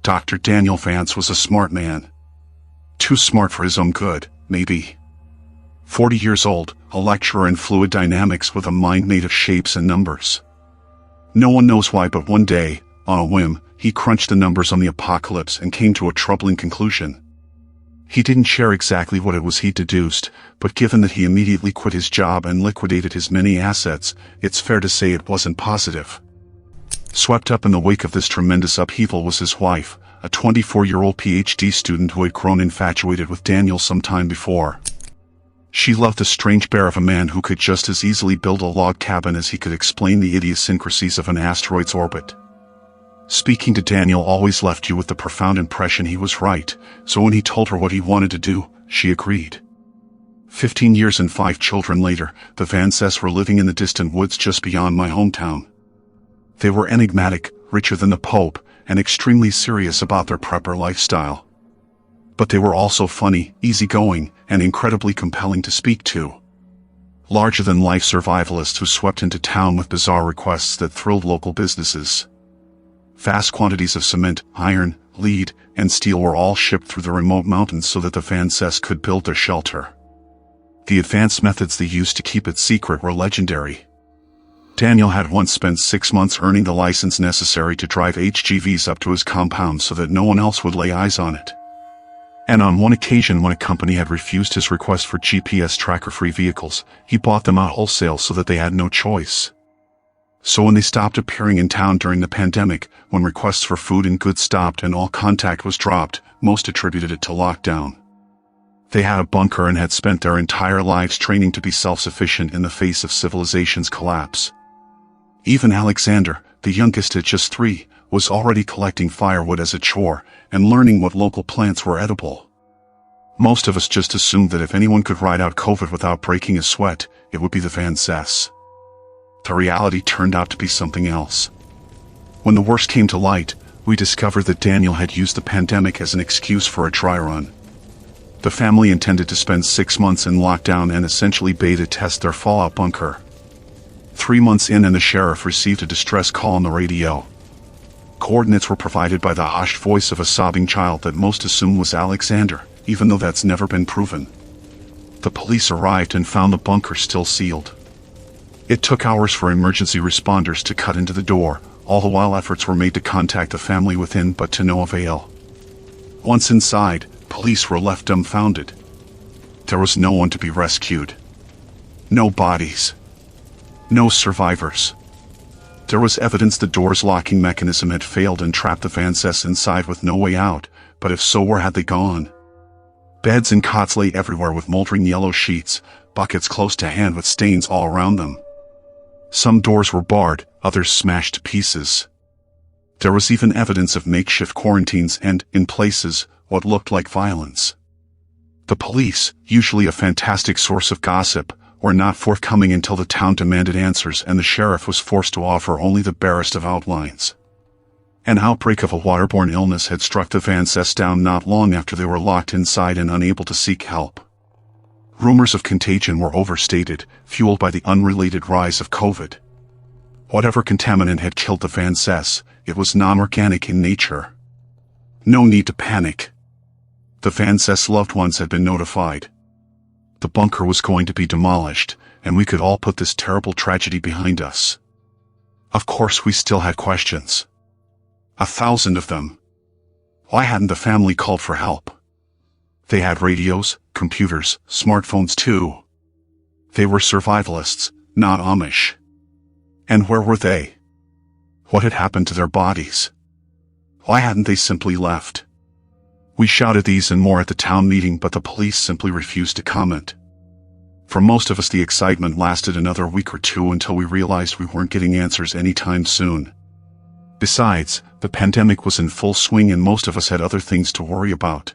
Dr. Daniel Vance was a smart man. Too smart for his own good, maybe. 40 years old, a lecturer in fluid dynamics with a mind made of shapes and numbers. No one knows why, but one day, on a whim, he crunched the numbers on the apocalypse and came to a troubling conclusion. He didn't share exactly what it was he deduced, but given that he immediately quit his job and liquidated his many assets, it's fair to say it wasn't positive. Swept up in the wake of this tremendous upheaval was his wife, a 24-year-old PhD student who had grown infatuated with Daniel some time before. She loved the strange bear of a man who could just as easily build a log cabin as he could explain the idiosyncrasies of an asteroid's orbit. Speaking to Daniel always left you with the profound impression he was right, so when he told her what he wanted to do, she agreed. 15 years and 5 children later, the Vances were living in the distant woods just beyond my hometown. They were enigmatic, richer than the Pope, and extremely serious about their prepper lifestyle. But they were also funny, easygoing, and incredibly compelling to speak to. Larger-than-life survivalists who swept into town with bizarre requests that thrilled local businesses. Vast quantities of cement, iron, lead, and steel were all shipped through the remote mountains so that the Vances could build their shelter. The advanced methods they used to keep it secret were legendary. Daniel had once spent 6 months earning the license necessary to drive HGVs up to his compound so that no one else would lay eyes on it. And on one occasion when a company had refused his request for GPS tracker-free vehicles, he bought them out wholesale so that they had no choice. So when they stopped appearing in town during the pandemic, when requests for food and goods stopped and all contact was dropped, most attributed it to lockdown. They had a bunker and had spent their entire lives training to be self-sufficient in the face of civilization's collapse. Even Alexander, the youngest at just 3, was already collecting firewood as a chore and learning what local plants were edible. Most of us just assumed that if anyone could ride out COVID without breaking a sweat, it would be the Vances. The reality turned out to be something else. When the worst came to light, we discovered that Daniel had used the pandemic as an excuse for a dry run. The family intended to spend 6 months in lockdown and essentially beta test their fallout bunker. 3 months in and the sheriff received a distress call on the radio. Coordinates were provided by the hushed voice of a sobbing child that most assumed was Alexander, even though that's never been proven. The police arrived and found the bunker still sealed. It took hours for emergency responders to cut into the door, all the while efforts were made to contact the family within, but to no avail. Once inside, police were left dumbfounded. There was no one to be rescued. No bodies. No survivors. There was evidence the door's locking mechanism had failed and trapped the Vances inside with no way out, but if so, where had they gone? Beds and cots lay everywhere with moldering yellow sheets, buckets close to hand with stains all around them. Some doors were barred, others smashed to pieces. There was even evidence of makeshift quarantines and, in places, what looked like violence. The police, usually a fantastic source of gossip, were not forthcoming until the town demanded answers and the sheriff was forced to offer only the barest of outlines. An outbreak of a waterborne illness had struck the Vances down not long after they were locked inside and unable to seek help. Rumors of contagion were overstated, fueled by the unrelated rise of COVID. Whatever contaminant had killed the Vances, it was non-organic in nature. No need to panic. The Vances' loved ones had been notified. The bunker was going to be demolished, and we could all put this terrible tragedy behind us. Of course we still had questions. 1,000 of them. Why hadn't the family called for help? They had radios, computers, smartphones too. They were survivalists, not Amish. And where were they? What had happened to their bodies? Why hadn't they simply left? We shouted these and more at the town meeting, but the police simply refused to comment. For most of us, the excitement lasted another week or two until we realized we weren't getting answers anytime soon. Besides, the pandemic was in full swing and most of us had other things to worry about.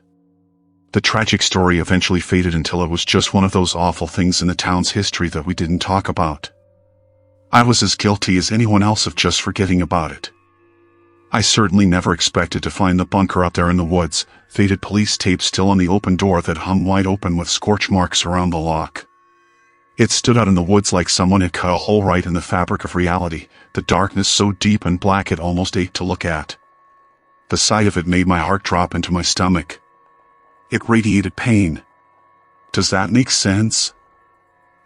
The tragic story eventually faded until it was just one of those awful things in the town's history that we didn't talk about. I was as guilty as anyone else of just forgetting about it. I certainly never expected to find the bunker out there in the woods, faded police tape still on the open door that hung wide open with scorch marks around the lock. It stood out in the woods like someone had cut a hole right in the fabric of reality, the darkness so deep and black it almost ached to look at. The sight of it made my heart drop into my stomach. It radiated pain. Does that make sense?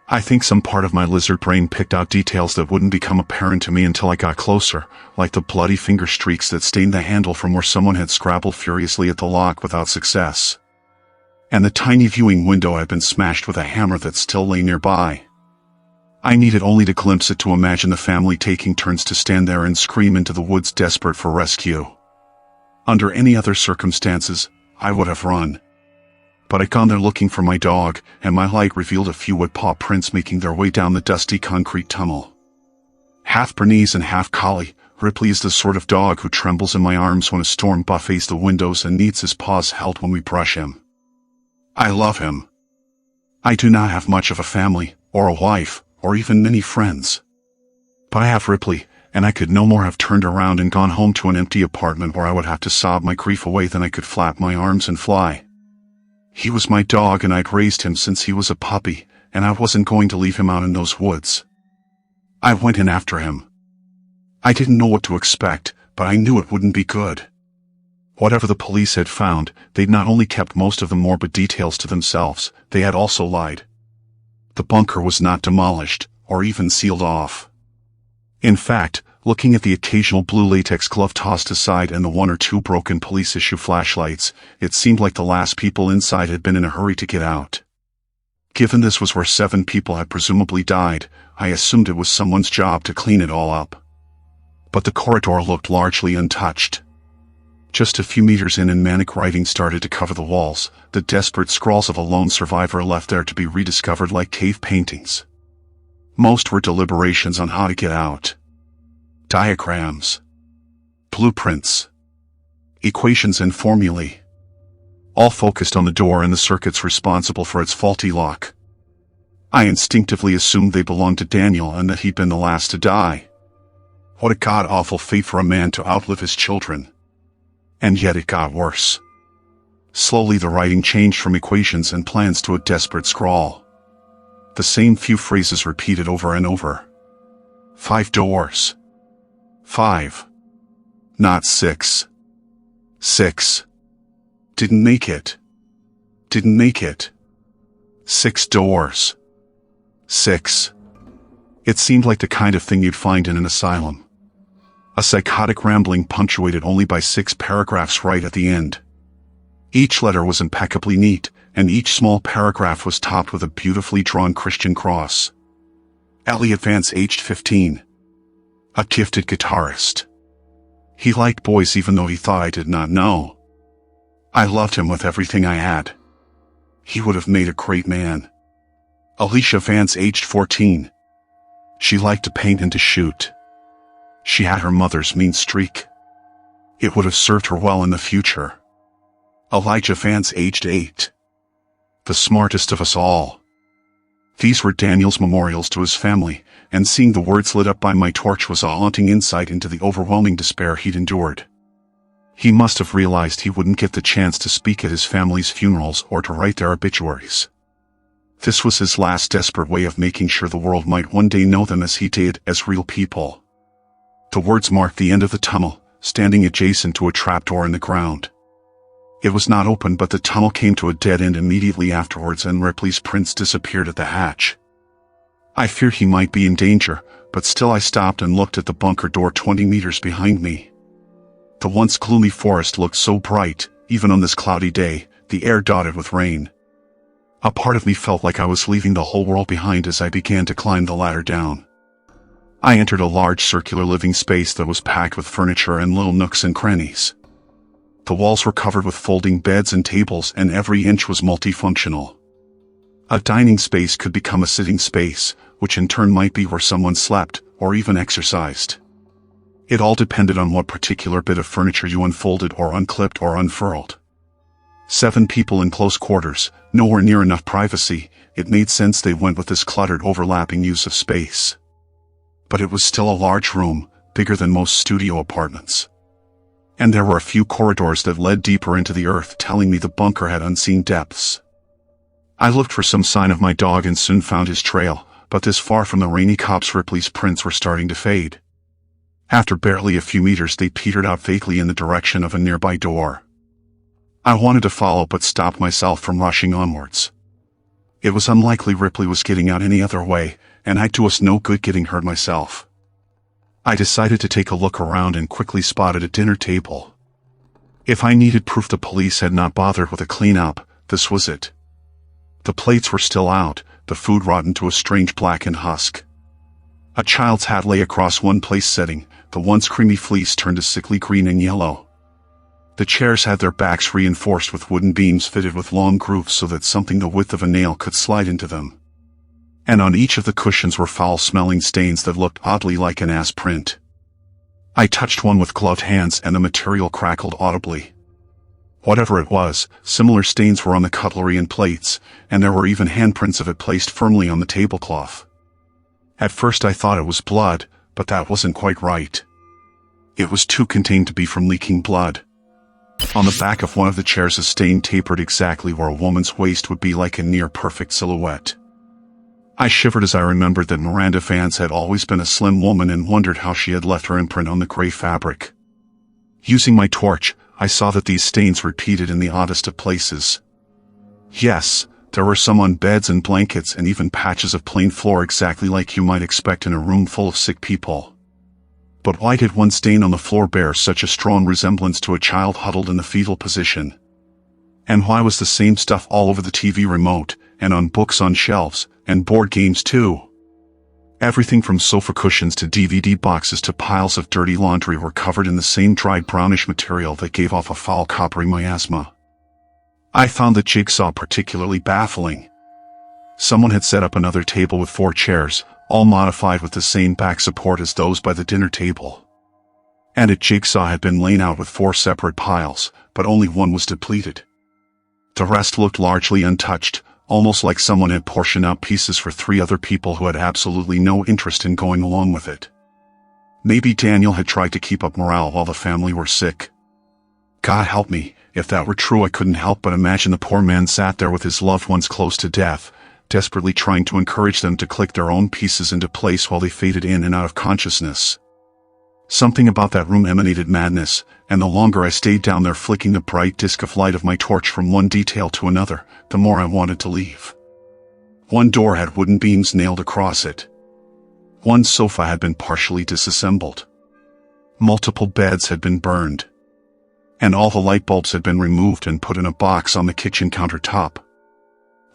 I think some part of my lizard brain picked out details that wouldn't become apparent to me until I got closer, like the bloody finger streaks that stained the handle from where someone had scrabbled furiously at the lock without success. And the tiny viewing window had been smashed with a hammer that still lay nearby. I needed only to glimpse it to imagine the family taking turns to stand there and scream into the woods desperate for rescue. Under any other circumstances, I would have run. But I'd gone there looking for my dog, and my light revealed a few wet paw prints making their way down the dusty concrete tunnel. Half Bernese and half collie, Ripley is the sort of dog who trembles in my arms when a storm buffets the windows and needs his paws held when we brush him. I love him. I do not have much of a family, or a wife, or even many friends. But I have Ripley, and I could no more have turned around and gone home to an empty apartment where I would have to sob my grief away than I could flap my arms and fly. He was my dog and I'd raised him since he was a puppy, and I wasn't going to leave him out in those woods. I went in after him. I didn't know what to expect, but I knew it wouldn't be good. Whatever the police had found, they'd not only kept most of the morbid details to themselves, they had also lied. The bunker was not demolished, or even sealed off. In fact, looking at the occasional blue latex glove tossed aside and the one or two broken police-issue flashlights, it seemed like the last people inside had been in a hurry to get out. Given this was where 7 people had presumably died, I assumed it was someone's job to clean it all up. But the corridor looked largely untouched. Just a few meters in and manic writing started to cover the walls, the desperate scrawls of a lone survivor left there to be rediscovered like cave paintings. Most were deliberations on how to get out. Diagrams. Blueprints. Equations and formulae. All focused on the door and the circuits responsible for its faulty lock. I instinctively assumed they belonged to Daniel and that he'd been the last to die. What a god-awful fate for a man to outlive his children. And yet it got worse. Slowly the writing changed from equations and plans to a desperate scrawl. The same few phrases repeated over and over. 5 doors. 5. Not 6. 6. Didn't make it. Didn't make it. 6 doors. 6. It seemed like the kind of thing you'd find in an asylum. A psychotic rambling punctuated only by 6 paragraphs right at the end. Each letter was impeccably neat, and each small paragraph was topped with a beautifully drawn Christian cross. Elliot Vance, aged 15. A gifted guitarist. He liked boys even though he thought I did not know. I loved him with everything I had. He would have made a great man. Alicia Vance, aged 14. She liked to paint and to shoot. She had her mother's mean streak. It would have served her well in the future. Elijah Vance, aged 8. The smartest of us all. These were Daniel's memorials to his family, and seeing the words lit up by my torch was a haunting insight into the overwhelming despair he'd endured. He must have realized he wouldn't get the chance to speak at his family's funerals or to write their obituaries. This was his last desperate way of making sure the world might one day know them as he did, as real people. The words marked the end of the tunnel, standing adjacent to a trapdoor in the ground. It was not open, but the tunnel came to a dead end immediately afterwards and Ripley's prints disappeared at the hatch. I feared he might be in danger, but still I stopped and looked at the bunker door 20 meters behind me. The once gloomy forest looked so bright, even on this cloudy day, the air dotted with rain. A part of me felt like I was leaving the whole world behind as I began to climb the ladder down. I entered a large circular living space that was packed with furniture and little nooks and crannies. The walls were covered with folding beds and tables, and every inch was multifunctional. A dining space could become a sitting space, which in turn might be where someone slept, or even exercised. It all depended on what particular bit of furniture you unfolded or unclipped or unfurled. 7 people in close quarters, nowhere near enough privacy. It made sense they went with this cluttered, overlapping use of space. But it was still a large room, bigger than most studio apartments. And there were a few corridors that led deeper into the earth, telling me the bunker had unseen depths. I looked for some sign of my dog and soon found his trail, but this far from the rainy copse Ripley's prints were starting to fade. After barely a few meters, they petered out vaguely in the direction of a nearby door. I wanted to follow but stopped myself from rushing onwards. It was unlikely Ripley was getting out any other way, and I'd do us no good getting hurt myself. I decided to take a look around and quickly spotted a dinner table. If I needed proof the police had not bothered with a cleanup, this was it. The plates were still out, the food rotten to a strange blackened husk. A child's hat lay across one place setting, the once creamy fleece turned a sickly green and yellow. The chairs had their backs reinforced with wooden beams fitted with long grooves so that something the width of a nail could slide into them. And on each of the cushions were foul-smelling stains that looked oddly like an ass print. I touched one with gloved hands and the material crackled audibly. Whatever it was, similar stains were on the cutlery and plates, and there were even handprints of it placed firmly on the tablecloth. At first I thought it was blood, but that wasn't quite right. It was too contained to be from leaking blood. On the back of one of the chairs a stain tapered exactly where a woman's waist would be, like a near-perfect silhouette. I shivered as I remembered that Miranda Vance had always been a slim woman and wondered how she had left her imprint on the gray fabric. Using my torch, I saw that these stains repeated in the oddest of places. Yes, there were some on beds and blankets and even patches of plain floor exactly like you might expect in a room full of sick people. But why did one stain on the floor bear such a strong resemblance to a child huddled in the fetal position? And why was the same stuff all over the TV remote, and on books on shelves, and board games too? Everything from sofa cushions to DVD boxes to piles of dirty laundry were covered in the same dried brownish material that gave off a foul coppery miasma. I found the jigsaw particularly baffling. Someone had set up another table with 4 chairs, all modified with the same back support as those by the dinner table. And a jigsaw had been laid out with 4 separate piles, but only one was depleted. The rest looked largely untouched, almost like someone had portioned out pieces for 3 other people who had absolutely no interest in going along with it. Maybe Daniel had tried to keep up morale while the family were sick. God help me, if that were true I couldn't help but imagine the poor man sat there with his loved ones close to death, desperately trying to encourage them to click their own pieces into place while they faded in and out of consciousness. Something about that room emanated madness, and the longer I stayed down there flicking the bright disk of light of my torch from one detail to another, the more I wanted to leave. One door had wooden beams nailed across it. One sofa had been partially disassembled. Multiple beds had been burned. And all the light bulbs had been removed and put in a box on the kitchen countertop.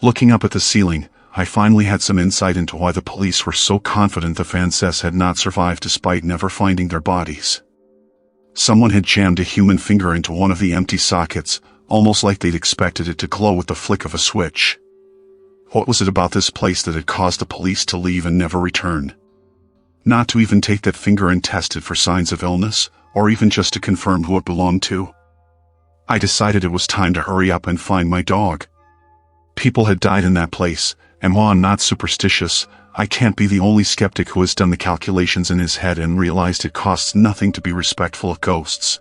Looking up at the ceiling, I finally had some insight into why the police were so confident the Vances had not survived despite never finding their bodies. Someone had jammed a human finger into one of the empty sockets, almost like they'd expected it to glow with the flick of a switch. What was it about this place that had caused the police to leave and never return? Not to even take that finger and test it for signs of illness, or even just to confirm who it belonged to? I decided it was time to hurry up and find my dog. People had died in that place, and while I'm not superstitious, I can't be the only skeptic who has done the calculations in his head and realized it costs nothing to be respectful of ghosts.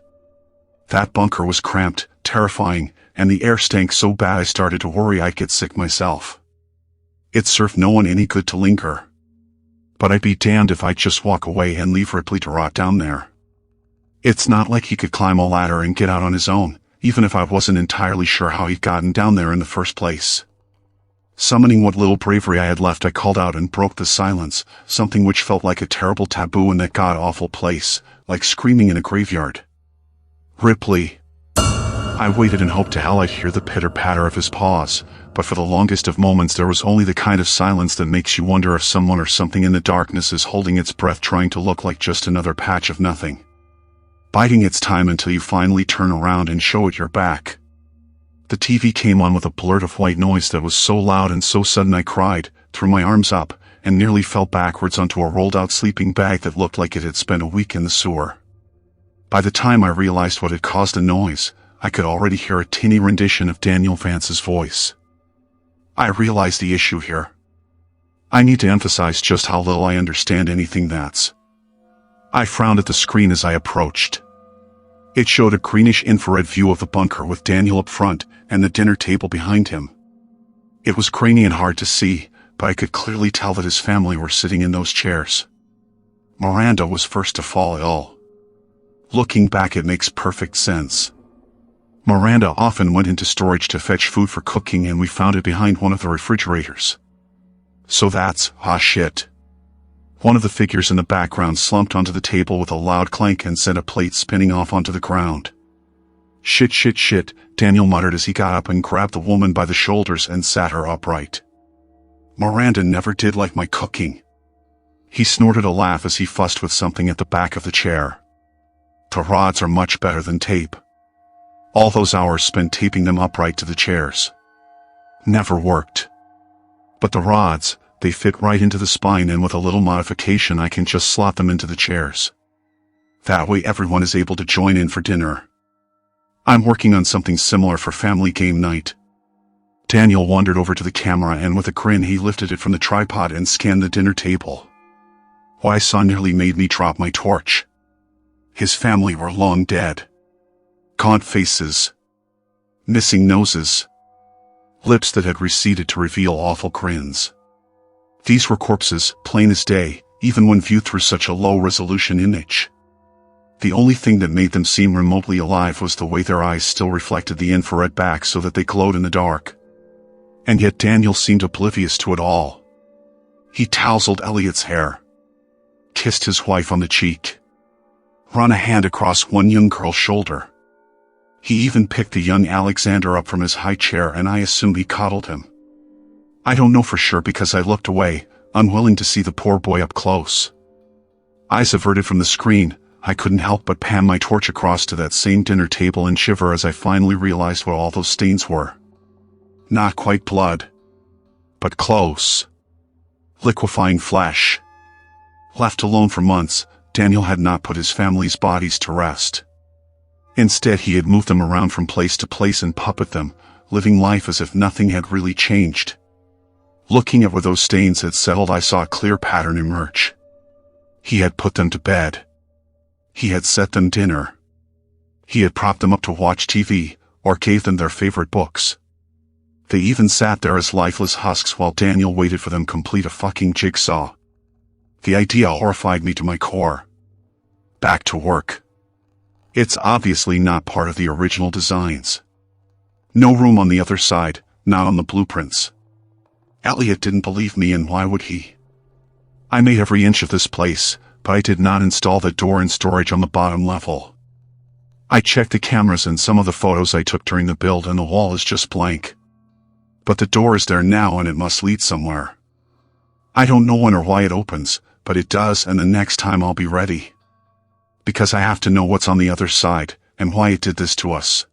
That bunker was cramped, terrifying, and the air stank so bad I started to worry I'd get sick myself. It served no one any good to linger. But I'd be damned if I'd just walk away and leave Ripley to rot down there. It's not like he could climb a ladder and get out on his own, even if I wasn't entirely sure how he'd gotten down there in the first place. Summoning what little bravery I had left, I called out and broke the silence, something which felt like a terrible taboo in that god-awful place, like screaming in a graveyard. Ripley. I waited and hoped to hell I'd hear the pitter-patter of his paws, but for the longest of moments there was only the kind of silence that makes you wonder if someone or something in the darkness is holding its breath, trying to look like just another patch of nothing. Biding its time until you finally turn around and show it your back. The TV came on with a blurt of white noise that was so loud and so sudden I cried, threw my arms up, and nearly fell backwards onto a rolled-out sleeping bag that looked like it had spent a week in the sewer. By the time I realized what had caused the noise, I could already hear a tinny rendition of Daniel Vance's voice. I realized the issue here. I need to emphasize just how little I understand anything that's. I frowned at the screen as I approached. It showed a greenish infrared view of the bunker with Daniel up front and the dinner table behind him. It was grainy and hard to see, but I could clearly tell that his family were sitting in those chairs. Miranda was first to fall ill. Looking back, it makes perfect sense. Miranda often went into storage to fetch food for cooking, and we found it behind one of the refrigerators. So that's, shit. One of the figures in the background slumped onto the table with a loud clank and sent a plate spinning off onto the ground. Shit, Daniel muttered as he got up and grabbed the woman by the shoulders and sat her upright. Miranda never did like my cooking. He snorted a laugh as he fussed with something at the back of the chair. The rods are much better than tape. All those hours spent taping them upright to the chairs never worked. But the rods, they fit right into the spine, and with a little modification I can just slot them into the chairs. That way everyone is able to join in for dinner. I'm working on something similar for family game night. Daniel wandered over to the camera, and with a grin he lifted it from the tripod and scanned the dinner table. What I saw nearly made me drop my torch. His family were long dead. Gaunt faces. Missing noses. Lips that had receded to reveal awful grins. These were corpses, plain as day, even when viewed through such a low-resolution image. The only thing that made them seem remotely alive was the way their eyes still reflected the infrared back so that they glowed in the dark. And yet Daniel seemed oblivious to it all. He tousled Elliot's hair. Kissed his wife on the cheek. Run a hand across one young girl's shoulder. He even picked the young Alexander up from his high chair, and I assume he coddled him. I don't know for sure because I looked away, unwilling to see the poor boy up close. Eyes averted from the screen, I couldn't help but pan my torch across to that same dinner table and shiver as I finally realized what all those stains were. Not quite blood. But close. Liquefying flesh. Left alone for months, Daniel had not put his family's bodies to rest. Instead, he had moved them around from place to place and puppeted them, living life as if nothing had really changed. Looking at where those stains had settled, I saw a clear pattern emerge. He had put them to bed. He had set them dinner. He had propped them up to watch TV, or gave them their favorite books. They even sat there as lifeless husks while Daniel waited for them to complete a fucking jigsaw. The idea horrified me to my core. Back to work. It's obviously not part of the original designs. No room on the other side, not on the blueprints. Elliot didn't believe me, and why would he? I made every inch of this place, but I did not install the door and storage on the bottom level. I checked the cameras and some of the photos I took during the build, and the wall is just blank. But the door is there now, and it must lead somewhere. I don't know when or why it opens, but it does, and the next time I'll be ready. Because I have to know what's on the other side, and why it did this to us.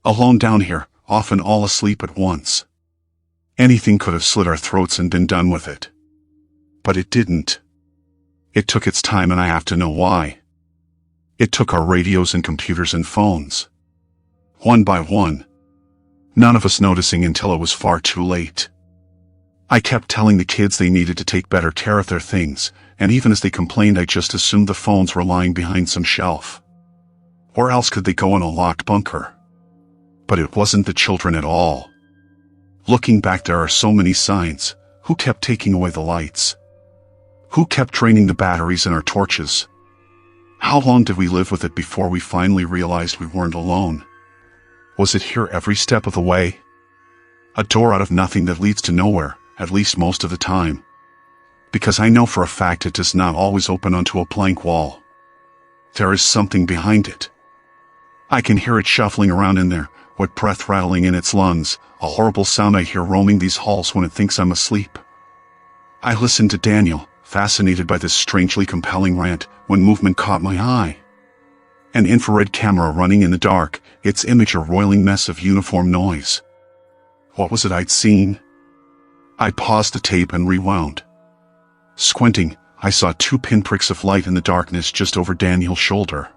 Alone down here, often all asleep at once. Anything could have slit our throats and been done with it. But it didn't. It took its time, and I have to know why. It took our radios and computers and phones. One by one. None of us noticing until it was far too late. I kept telling the kids they needed to take better care of their things, and even as they complained I just assumed the phones were lying behind some shelf. Where else could they go in a locked bunker? But it wasn't the children at all. Looking back, there are so many signs. Who kept taking away the lights? Who kept draining the batteries in our torches? How long did we live with it before we finally realized we weren't alone? Was it here every step of the way? A door out of nothing that leads to nowhere, at least most of the time. Because I know for a fact it does not always open onto a blank wall. There is something behind it. I can hear it shuffling around in there, with breath rattling in its lungs, a horrible sound I hear roaming these halls when it thinks I'm asleep. I listened to Daniel, fascinated by this strangely compelling rant, when movement caught my eye. An infrared camera running in the dark, its image a roiling mess of uniform noise. What was it I'd seen? I paused the tape and rewound. Squinting, I saw two pinpricks of light in the darkness just over Daniel's shoulder.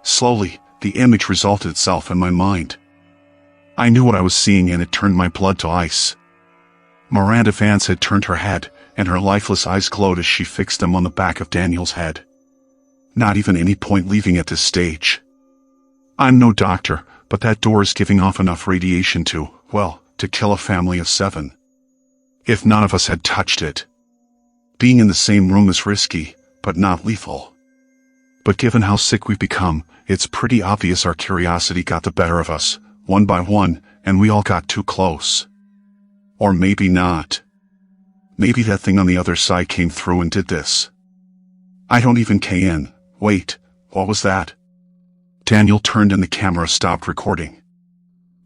Slowly, the image resolved itself in my mind. I knew what I was seeing, and it turned my blood to ice. Miranda Vance had turned her head, and her lifeless eyes glowed as she fixed them on the back of Daniel's head. Not even any point leaving at this stage. I'm no doctor, but that door is giving off enough radiation to kill a family of 7. If none of us had touched it. Being in the same room is risky, but not lethal. But given how sick we've become, it's pretty obvious our curiosity got the better of us, one by one, and we all got too close. Or maybe not. Maybe that thing on the other side came through and did this. I don't even kn. Wait, what was that? Daniel turned and the camera stopped recording.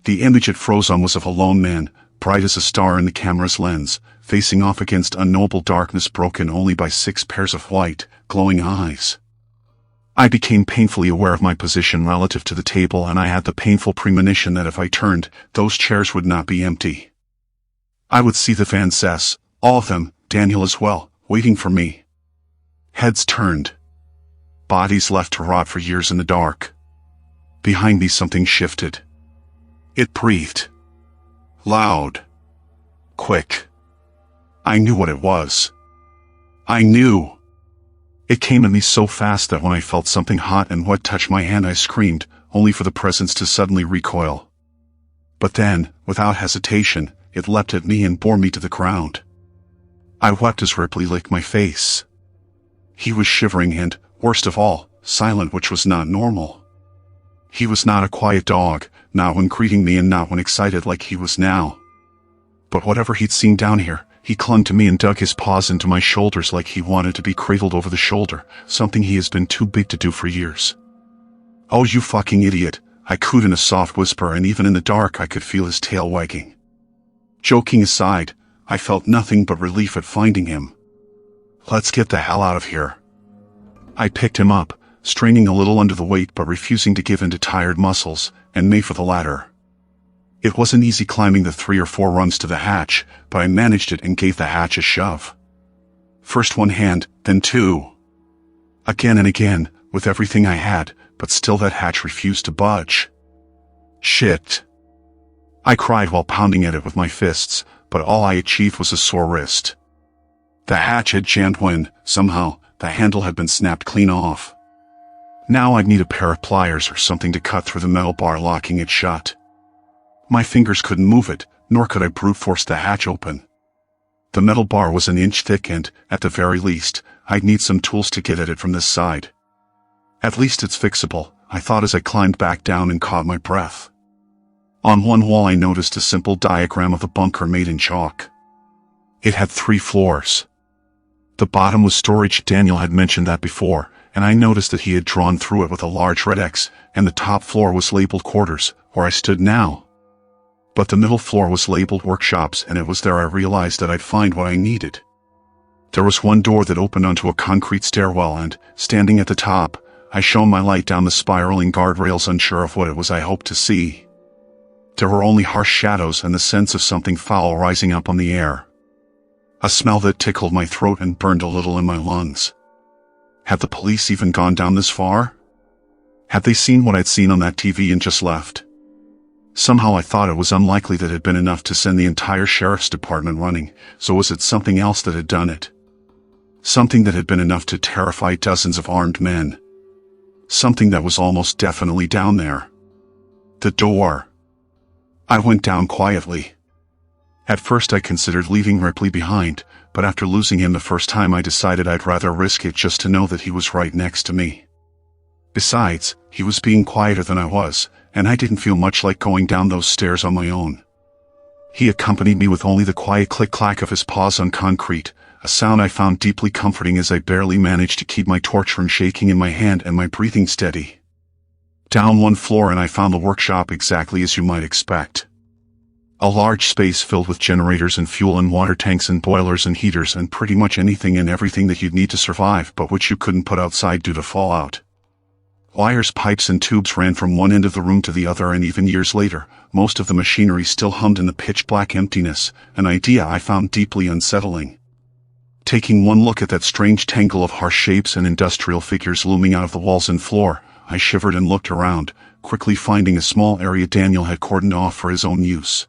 The image it froze on was of a lone man, bright as a star in the camera's lens, facing off against unknowable darkness broken only by 6 pairs of white, glowing eyes. I became painfully aware of my position relative to the table, and I had the painful premonition that if I turned, those chairs would not be empty. I would see the Vances, all of them, Daniel as well, waiting for me. Heads turned. Bodies left to rot for years in the dark. Behind me something shifted. It breathed. Loud. Quick. I knew what it was. I knew. It came at me so fast that when I felt something hot and wet touch my hand I screamed, only for the presence to suddenly recoil. But then, without hesitation, it leapt at me and bore me to the ground. I wept as Ripley licked my face. He was shivering and, worst of all, silent, which was not normal. He was not a quiet dog, not when greeting me and not when excited like he was now. But whatever he'd seen down here, he clung to me and dug his paws into my shoulders like he wanted to be cradled over the shoulder, something he has been too big to do for years. "Oh, you fucking idiot," I cooed in a soft whisper, and even in the dark I could feel his tail wagging. Joking aside, I felt nothing but relief at finding him. "Let's get the hell out of here." I picked him up, straining a little under the weight but refusing to give in to tired muscles, and made for the ladder. It wasn't easy climbing the 3 or 4 rungs to the hatch, but I managed it and gave the hatch a shove. First one hand, then 2. Again and again, with everything I had, but still that hatch refused to budge. Shit. I cried while pounding at it with my fists, but all I achieved was a sore wrist. The hatch had jammed when, somehow, the handle had been snapped clean off. Now I'd need a pair of pliers or something to cut through the metal bar locking it shut. My fingers couldn't move it, nor could I brute force the hatch open. The metal bar was an inch thick and, at the very least, I'd need some tools to get at it from this side. At least it's fixable, I thought as I climbed back down and caught my breath. On one wall I noticed a simple diagram of the bunker made in chalk. It had 3 floors. The bottom was storage. Daniel had mentioned that before, and I noticed that he had drawn through it with a large red X, and the top floor was labeled quarters, where I stood now. But the middle floor was labeled workshops, and it was there I realized that I'd find what I needed. There was one door that opened onto a concrete stairwell, and, standing at the top, I shone my light down the spiraling guardrails, unsure of what it was I hoped to see. There were only harsh shadows and the sense of something foul rising up on the air. A smell that tickled my throat and burned a little in my lungs. Had the police even gone down this far? Had they seen what I'd seen on that TV and just left? Somehow I thought it was unlikely that it had been enough to send the entire sheriff's department running, so was it something else that had done it? Something that had been enough to terrify dozens of armed men. Something that was almost definitely down there. The door. I went down quietly. At first I considered leaving Ripley behind, but after losing him the first time I decided I'd rather risk it just to know that he was right next to me. Besides, he was being quieter than I was, and I didn't feel much like going down those stairs on my own. He accompanied me with only the quiet click-clack of his paws on concrete, a sound I found deeply comforting as I barely managed to keep my torch from shaking in my hand and my breathing steady. Down 1 floor and I found the workshop exactly as you might expect. A large space filled with generators and fuel and water tanks and boilers and heaters and pretty much anything and everything that you'd need to survive but which you couldn't put outside due to fallout. Wires, pipes and tubes ran from one end of the room to the other, and even years later, most of the machinery still hummed in the pitch-black emptiness, an idea I found deeply unsettling. Taking one look at that strange tangle of harsh shapes and industrial figures looming out of the walls and floor, I shivered and looked around, quickly finding a small area Daniel had cordoned off for his own use.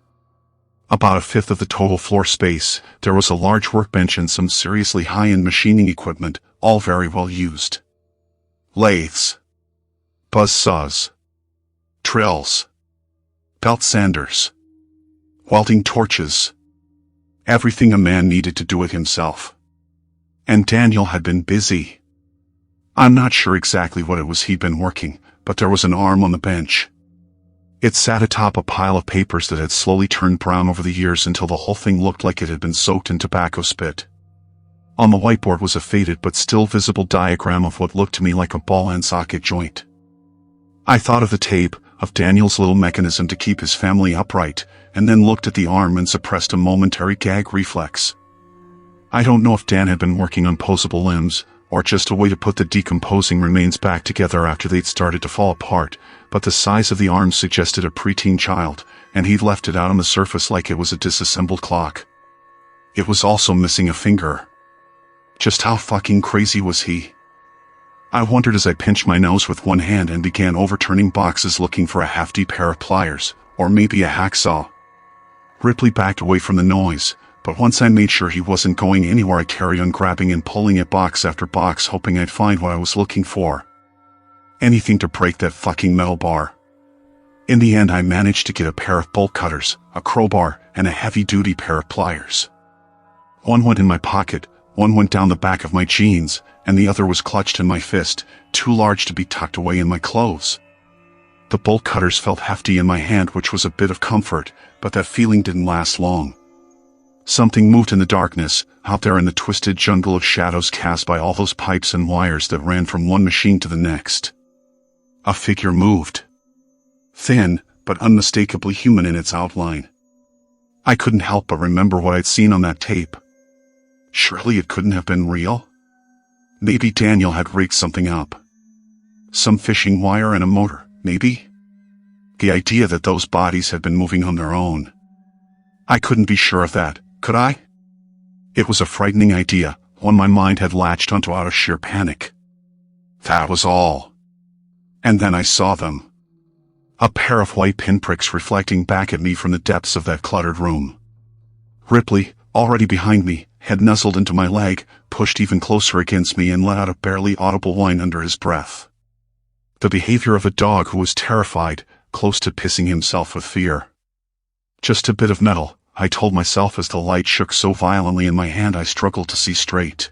About a fifth of the total floor space, there was a large workbench and some seriously high-end machining equipment, all very well used. Lathes. Buzzsaws. Drills. Belt sanders. Welding torches. Everything a man needed to do it himself. And Daniel had been busy. I'm not sure exactly what it was he'd been working, but there was an arm on the bench. It sat atop a pile of papers that had slowly turned brown over the years until the whole thing looked like it had been soaked in tobacco spit. On the whiteboard was a faded but still visible diagram of what looked to me like a ball and socket joint. I thought of the tape, of Daniel's little mechanism to keep his family upright, and then looked at the arm and suppressed a momentary gag reflex. I don't know if Dan had been working on posable limbs, or just a way to put the decomposing remains back together after they'd started to fall apart, but the size of the arm suggested a preteen child, and he'd left it out on the surface like it was a disassembled clock. It was also missing a finger. Just how fucking crazy was he? I wondered as I pinched my nose with one hand and began overturning boxes looking for a hefty pair of pliers, or maybe a hacksaw. Ripley backed away from the noise, but once I made sure he wasn't going anywhere, I carried on grabbing and pulling at box after box, hoping I'd find what I was looking for. Anything to break that fucking metal bar. In the end, I managed to get a pair of bolt cutters, a crowbar, and a heavy-duty pair of pliers. One went in my pocket, one went down the back of my jeans, and the other was clutched in my fist, too large to be tucked away in my clothes. The bolt cutters felt hefty in my hand, which was a bit of comfort, but that feeling didn't last long. Something moved in the darkness, out there in the twisted jungle of shadows cast by all those pipes and wires that ran from one machine to the next. A figure moved. Thin, but unmistakably human in its outline. I couldn't help but remember what I'd seen on that tape. Surely it couldn't have been real? Maybe Daniel had rigged something up. Some fishing wire and a motor, maybe? The idea that those bodies had been moving on their own. I couldn't be sure of that, could I? It was a frightening idea, one my mind had latched onto out of sheer panic. That was all. And then I saw them. A pair of white pinpricks reflecting back at me from the depths of that cluttered room. Ripley, already behind me, had nuzzled into my leg, pushed even closer against me, and let out a barely audible whine under his breath. The behavior of a dog who was terrified, close to pissing himself with fear. Just a bit of metal, I told myself as the light shook so violently in my hand I struggled to see straight.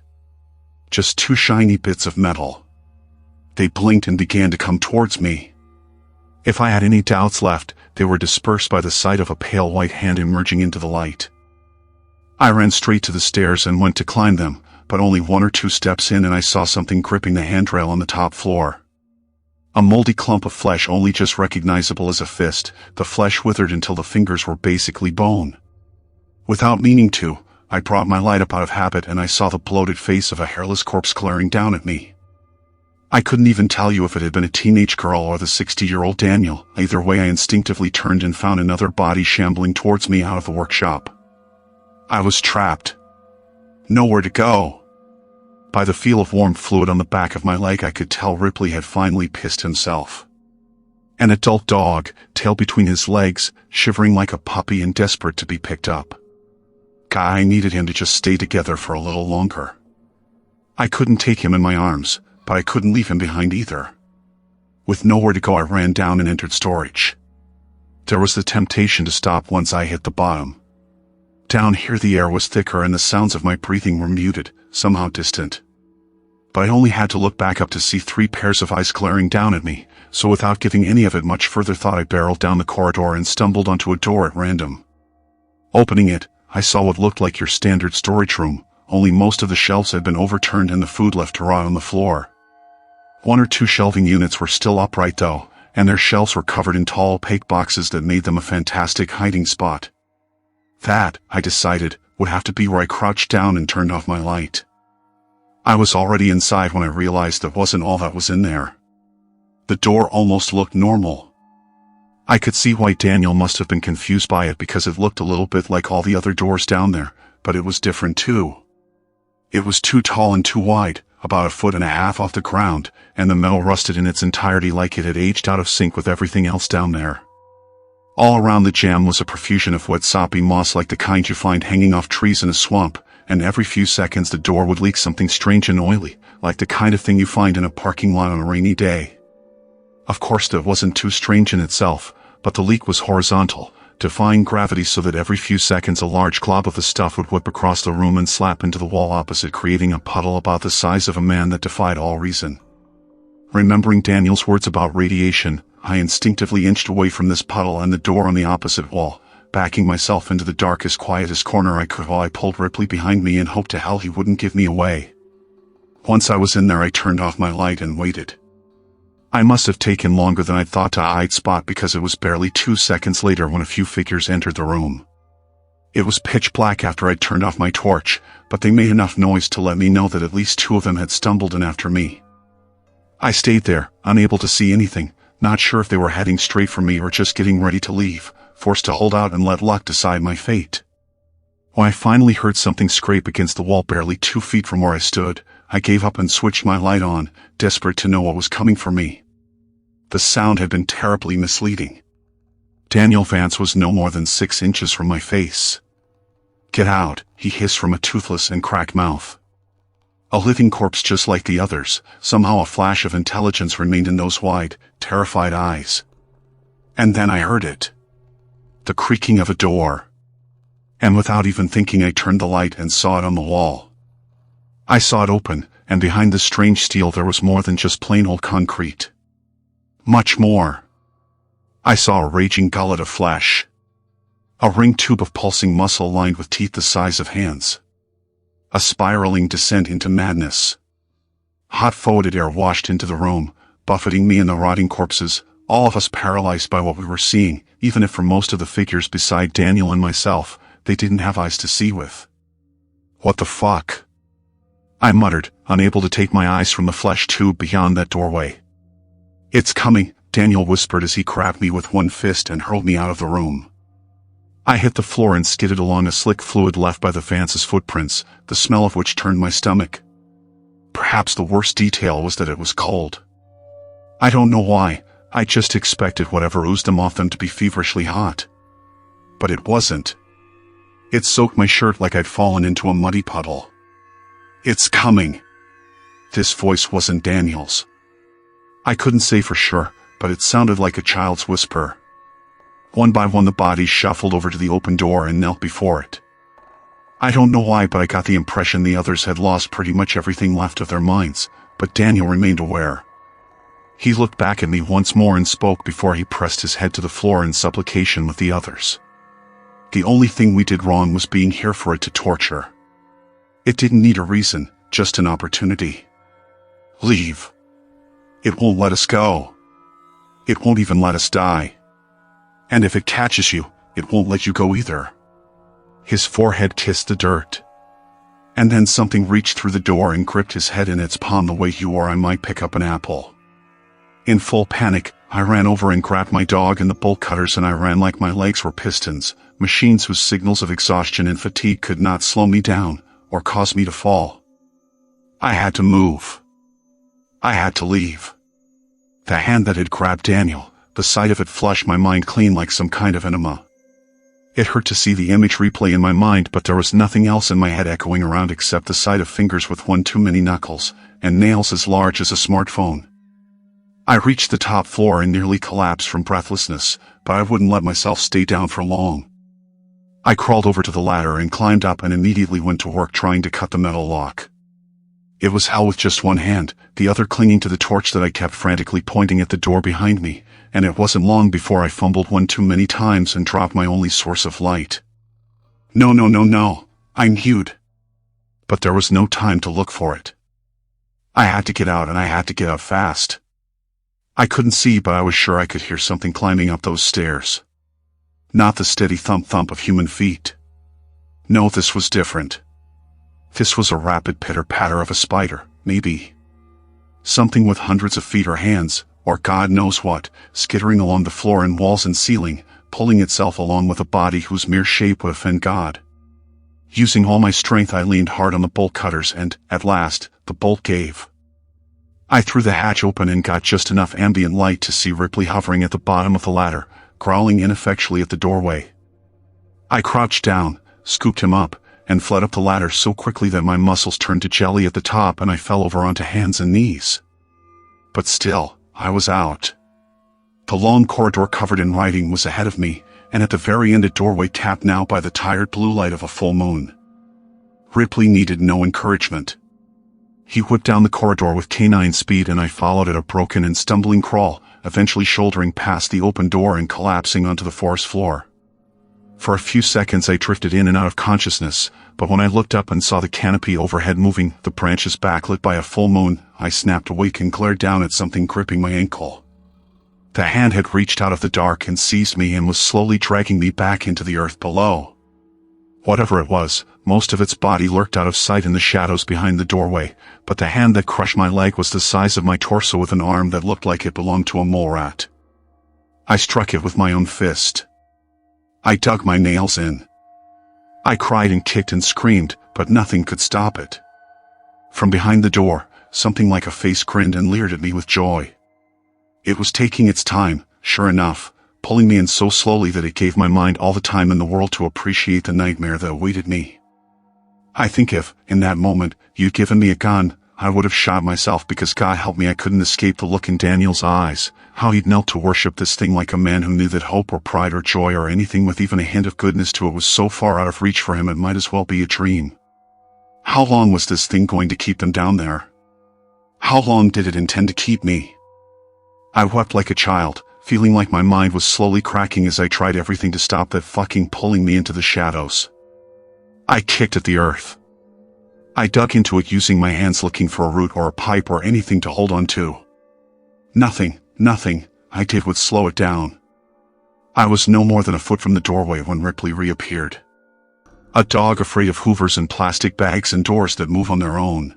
Just two shiny bits of metal. They blinked and began to come towards me. If I had any doubts left, they were dispersed by the sight of a pale white hand emerging into the light. I ran straight to the stairs and went to climb them, but only 1 or 2 steps in and I saw something gripping the handrail on the top floor. A moldy clump of flesh only just recognizable as a fist, the flesh withered until the fingers were basically bone. Without meaning to, I brought my light up out of habit and I saw the bloated face of a hairless corpse glaring down at me. I couldn't even tell you if it had been a teenage girl or the 60-year-old Daniel. Either way, I instinctively turned and found another body shambling towards me out of the workshop. I was trapped. Nowhere to go. By the feel of warm fluid on the back of my leg, I could tell Ripley had finally pissed himself. An adult dog, tail between his legs, shivering like a puppy and desperate to be picked up. God, I needed him to just stay together for a little longer. I couldn't take him in my arms, but I couldn't leave him behind either. With nowhere to go, I ran down and entered storage. There was the temptation to stop once I hit the bottom. Down here the air was thicker and the sounds of my breathing were muted, somehow distant. But I only had to look back up to see 3 pairs of eyes glaring down at me, so without giving any of it much further thought I barreled down the corridor and stumbled onto a door at random. Opening it, I saw what looked like your standard storage room, only most of the shelves had been overturned and the food left to rot on the floor. 1 or 2 shelving units were still upright though, and their shelves were covered in tall opaque boxes that made them a fantastic hiding spot. That, I decided, would have to be where I crouched down and turned off my light. I was already inside when I realized that wasn't all that was in there. The door almost looked normal. I could see why Daniel must have been confused by it because it looked a little bit like all the other doors down there, but it was different too. It was too tall and too wide, about 1.5 feet off the ground, and the metal rusted in its entirety like it had aged out of sync with everything else down there. All around the jam was a profusion of wet soppy moss like the kind you find hanging off trees in a swamp, and every few seconds the door would leak something strange and oily, like the kind of thing you find in a parking lot on a rainy day. Of course that wasn't too strange in itself, but the leak was horizontal, defying gravity so that every few seconds a large glob of the stuff would whip across the room and slap into the wall opposite, creating a puddle about the size of a man that defied all reason. Remembering Daniel's words about radiation, I instinctively inched away from this puddle and the door on the opposite wall, backing myself into the darkest, quietest corner I could while I pulled Ripley behind me and hoped to hell he wouldn't give me away. Once I was in there, I turned off my light and waited. I must have taken longer than I'd thought to hide spot because it was barely 2 seconds later when a few figures entered the room. It was pitch black after I'd turned off my torch, but they made enough noise to let me know that at least 2 of them had stumbled in after me. I stayed there, unable to see anything, not sure if they were heading straight for me or just getting ready to leave, forced to hold out and let luck decide my fate. When I finally heard something scrape against the wall barely 2 feet from where I stood, I gave up and switched my light on, desperate to know what was coming for me. The sound had been terribly misleading. Daniel Vance was no more than 6 inches from my face. "Get out," he hissed from a toothless and cracked mouth. A living corpse just like the others, somehow a flash of intelligence remained in those wide, terrified eyes. And then I heard it. The creaking of a door. And without even thinking, I turned the light and saw it on the wall. I saw it open, and behind the strange steel there was more than just plain old concrete. Much more. I saw a raging gullet of flesh. A ringed tube of pulsing muscle lined with teeth the size of hands. A spiraling descent into madness. Hot foetid air washed into the room, buffeting me and the rotting corpses, all of us paralyzed by what we were seeing, even if for most of the figures beside Daniel and myself, they didn't have eyes to see with. "What the fuck?" I muttered, unable to take my eyes from the flesh tube beyond that doorway. "It's coming," Daniel whispered as he grabbed me with one fist and hurled me out of the room. I hit the floor and skidded along a slick fluid left by the Vance's footprints, the smell of which turned my stomach. Perhaps the worst detail was that it was cold. I don't know why, I just expected whatever oozed them off them to be feverishly hot. But it wasn't. It soaked my shirt like I'd fallen into a muddy puddle. "It's coming." This voice wasn't Daniel's. I couldn't say for sure, but it sounded like a child's whisper. One by one the bodies shuffled over to the open door and knelt before it. I don't know why, but I got the impression the others had lost pretty much everything left of their minds, but Daniel remained aware. He looked back at me once more and spoke before he pressed his head to the floor in supplication with the others. The only thing we did wrong was being here for it to torture. It didn't need a reason, just an opportunity. Leave. It won't let us go. It won't even let us die. And if it catches you, it won't let you go either. His forehead kissed the dirt. And then something reached through the door and gripped his head in its palm the way you or I might pick up an apple. In full panic, I ran over and grabbed my dog and the bolt cutters, and I ran like my legs were pistons, machines whose signals of exhaustion and fatigue could not slow me down or cause me to fall. I had to move. I had to leave. The hand that had grabbed Daniel, the sight of it flushed my mind clean like some kind of enema. It hurt to see the image replay in my mind, but there was nothing else in my head echoing around except the sight of fingers with one too many knuckles, and nails as large as a smartphone. I reached the top floor and nearly collapsed from breathlessness, but I wouldn't let myself stay down for long. I crawled over to the ladder and climbed up and immediately went to work trying to cut the metal lock. It was hell with just one hand, the other clinging to the torch that I kept frantically pointing at the door behind me, and it wasn't long before I fumbled one too many times and dropped my only source of light. No, I'm Hewed. But there was no time to look for it. I had to get out, and I had to get out fast. I couldn't see, but I was sure I could hear something climbing up those stairs. Not the steady thump-thump of human feet. No, this was different. This was a rapid pitter-patter of a spider, maybe. Something with hundreds of feet or hands, or God knows what, skittering along the floor and walls and ceiling, pulling itself along with a body whose mere shape would offend God. Using all my strength, I leaned hard on the bolt cutters and, at last, the bolt gave. I threw the hatch open and got just enough ambient light to see Ripley hovering at the bottom of the ladder, growling ineffectually at the doorway. I crouched down, scooped him up, and fled up the ladder so quickly that my muscles turned to jelly at the top and I fell over onto hands and knees. But still, I was out. The long corridor covered in writing was ahead of me, and at the very end a doorway tapped now by the tired blue light of a full moon. Ripley needed no encouragement. He whipped down the corridor with canine speed and I followed at a broken and stumbling crawl, eventually shouldering past the open door and collapsing onto the forest floor. For a few seconds I drifted in and out of consciousness, but when I looked up and saw the canopy overhead moving, the branches backlit by a full moon, I snapped awake and glared down at something gripping my ankle. The hand had reached out of the dark and seized me and was slowly dragging me back into the earth below. Whatever it was, most of its body lurked out of sight in the shadows behind the doorway, but the hand that crushed my leg was the size of my torso with an arm that looked like it belonged to a mole rat. I struck it with my own fist. I dug my nails in. I cried and kicked and screamed, but nothing could stop it. From behind the door, something like a face grinned and leered at me with joy. It was taking its time, sure enough, pulling me in so slowly that it gave my mind all the time in the world to appreciate the nightmare that awaited me. I think if, in that moment, you'd given me a gun, I would have shot myself because God help me I couldn't escape the look in Daniel's eyes, how he'd knelt to worship this thing like a man who knew that hope or pride or joy or anything with even a hint of goodness to it was so far out of reach for him it might as well be a dream. How long was this thing going to keep them down there? How long did it intend to keep me? I wept like a child, feeling like my mind was slowly cracking as I tried everything to stop that fucking pulling me into the shadows. I kicked at the earth. I dug into it using my hands looking for a root or a pipe or anything to hold on to. Nothing I did would slow it down. I was no more than a foot from the doorway when Ripley reappeared. A dog afraid of hoovers and plastic bags and doors that move on their own.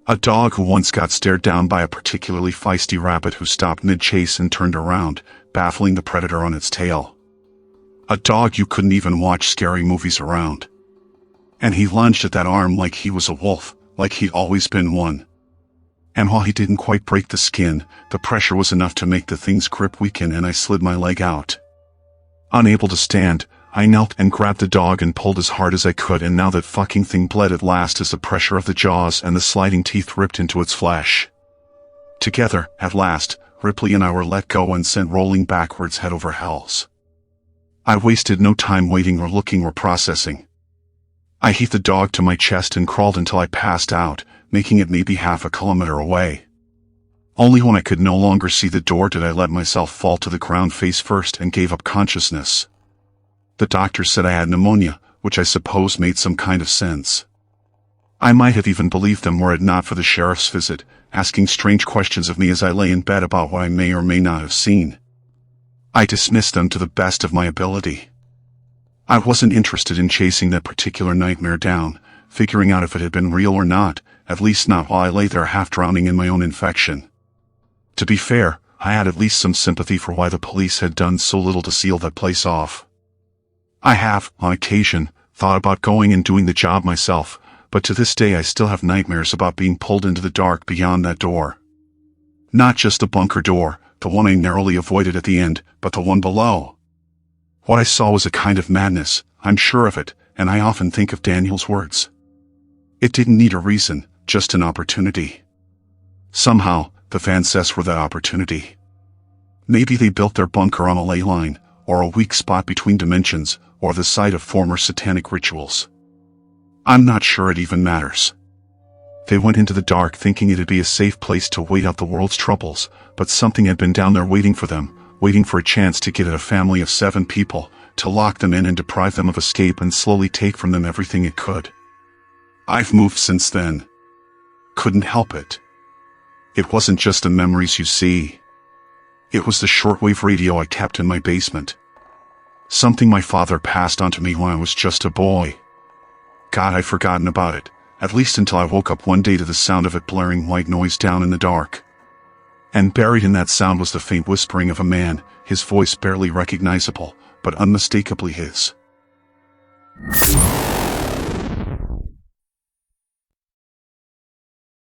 A dog who once got stared down by a particularly feisty rabbit who stopped mid-chase and turned around, baffling the predator on its tail. A dog you couldn't even watch scary movies around. And he lunged at that arm like he was a wolf, like he'd always been one. And while he didn't quite break the skin, the pressure was enough to make the thing's grip weaken and I slid my leg out. Unable to stand, I knelt and grabbed the dog and pulled as hard as I could, and now that fucking thing bled at last as the pressure of the jaws and the sliding teeth ripped into its flesh. Together, at last, Ripley and I were let go and sent rolling backwards head over heels. I wasted no time waiting or looking or processing. I heaved the dog to my chest and crawled until I passed out, making it maybe half a kilometer away. Only when I could no longer see the door did I let myself fall to the ground face first and gave up consciousness. The doctor said I had pneumonia, which I suppose made some kind of sense. I might have even believed them were it not for the sheriff's visit, asking strange questions of me as I lay in bed about what I may or may not have seen. I dismissed them to the best of my ability. I wasn't interested in chasing that particular nightmare down, figuring out if it had been real or not, at least not while I lay there half drowning in my own infection. To be fair, I had at least some sympathy for why the police had done so little to seal that place off. I have, on occasion, thought about going and doing the job myself, but to this day I still have nightmares about being pulled into the dark beyond that door. Not just the bunker door, the one I narrowly avoided at the end, but the one below. What I saw was a kind of madness, I'm sure of it, and I often think of Daniel's words. It didn't need a reason, just an opportunity. Somehow, the Vances were that opportunity. Maybe they built their bunker on a ley line, or a weak spot between dimensions, or the site of former satanic rituals. I'm not sure it even matters. They went into the dark thinking it'd be a safe place to wait out the world's troubles, but something had been down there waiting for them, waiting for a chance to get at a family of 7 people, to lock them in and deprive them of escape and slowly take from them everything it could. I've moved since then. Couldn't help it. It wasn't just the memories you see. It was the shortwave radio I kept in my basement. Something my father passed on to me when I was just a boy. God, I'd forgotten about it, at least until I woke up one day to the sound of it blaring white noise down in the dark. And buried in that sound was the faint whispering of a man, his voice barely recognizable, but unmistakably his.